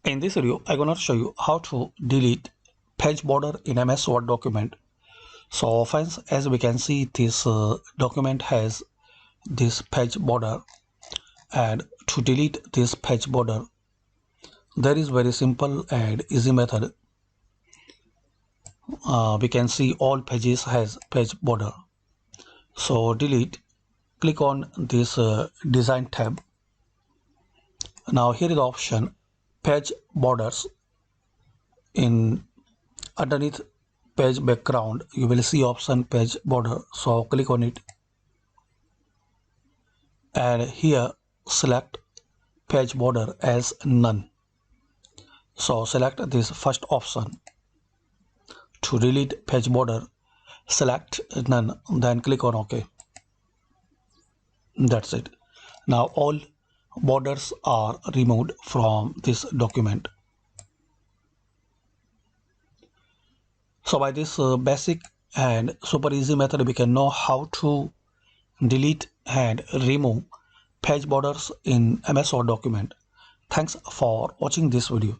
In this video, I'm gonna show you how to delete page border in MS Word document. So friends, as we can see, this document has this page border, and to delete this page border, there is very simple and easy method. We can see all pages has page border. So delete, click on this design tab. Now here is the option page borders. In underneath page background, you will see option page border. So click on it, and here select page border as none. So select this first option. To delete page border, select none, then click on OK. That's it. Now all borders are removed from this document. So by this basic and super easy method, we can know how to delete and remove page borders in MS Word document. Thanks for watching this video.